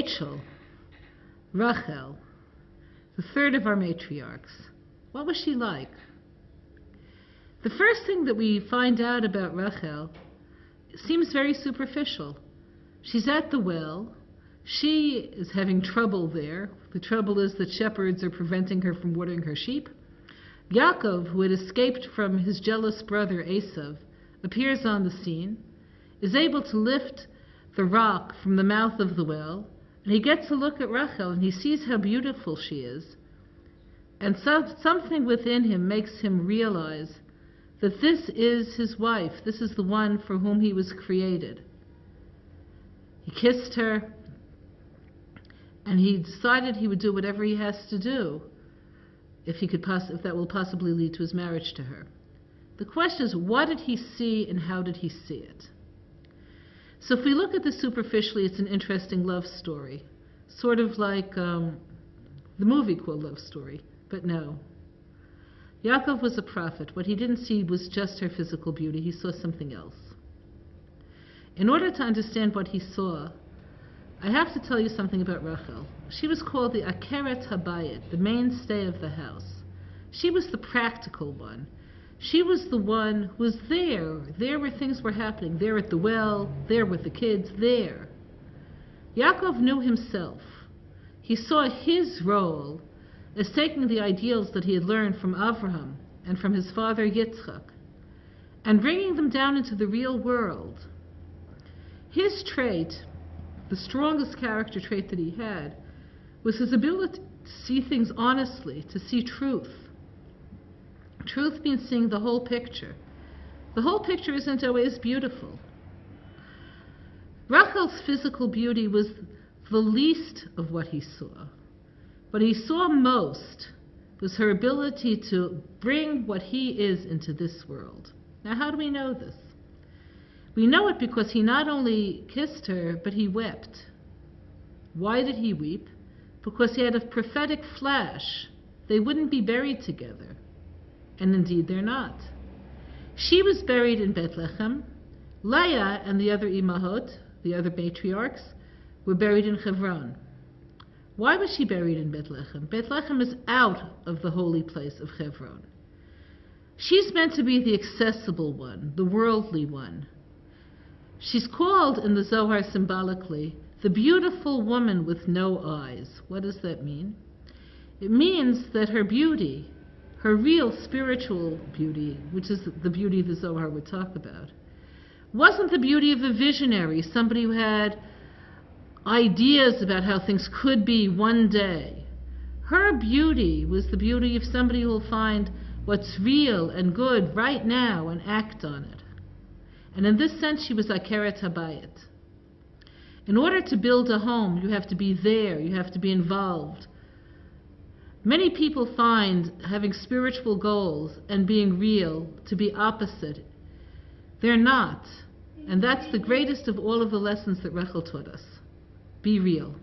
Rachel, Rachel, the third of our matriarchs. What was she like? The first thing that we find out about Rachel seems very superficial. She's at the well. She is having trouble there. The trouble is that shepherds are preventing her from watering her sheep. Yaakov, who had escaped from his jealous brother Esav, appears on the scene, is able to lift the rock from the mouth of the well, and he gets a look at Rachel and he sees how beautiful she is. And something within him makes him realize that this is his wife. This is the one for whom he was created. He kissed her, and he decided he would do whatever he has to do if that will possibly lead to his marriage to her. The question is, what did he see and how did he see it? So if we look at this superficially, it's an interesting love story, sort of like the movie called Love Story, but no. Yaakov was a prophet. What he didn't see was just her physical beauty. He saw something else. In order to understand what he saw, I have to tell you something about Rachel. She was called the Akeret Habayit, the mainstay of the house. She was the practical one. She was the one who was there where things were happening, there at the well, there with the kids, there. Yaakov knew himself. He saw his role as taking the ideals that he had learned from Avraham and from his father Yitzchak and bringing them down into the real world. His trait, the strongest character trait that he had, was his ability to see things honestly, to see truth. Truth means seeing the whole picture. The whole picture isn't always beautiful. Rachel's physical beauty was the least of what he saw. What he saw most was her ability to bring what he is into this world. Now, how do we know this? We know it because he not only kissed her, but he wept. Why did he weep? Because he had a prophetic flash. They wouldn't be buried together. And indeed they're not. She was buried in Bethlehem. Leah and the other imahot, the other matriarchs, were buried in Hebron. Why was she buried in Bethlehem? Bethlehem is out of the holy place of Hebron. She's meant to be the accessible one, the worldly one. She's called in the Zohar symbolically the beautiful woman with no eyes. What does that mean? It means that her beauty, her real spiritual beauty, which is the beauty the Zohar would talk about, wasn't the beauty of a visionary, somebody who had ideas about how things could be one day. Her beauty was the beauty of somebody who will find what's real and good right now and act on it. And in this sense, she was Akeret Habayit. In order to build a home, you have to be there, you have to be involved. Many people find having spiritual goals and being real to be opposite. They're not. And that's the greatest of all of the lessons that Rachel taught us. Be real.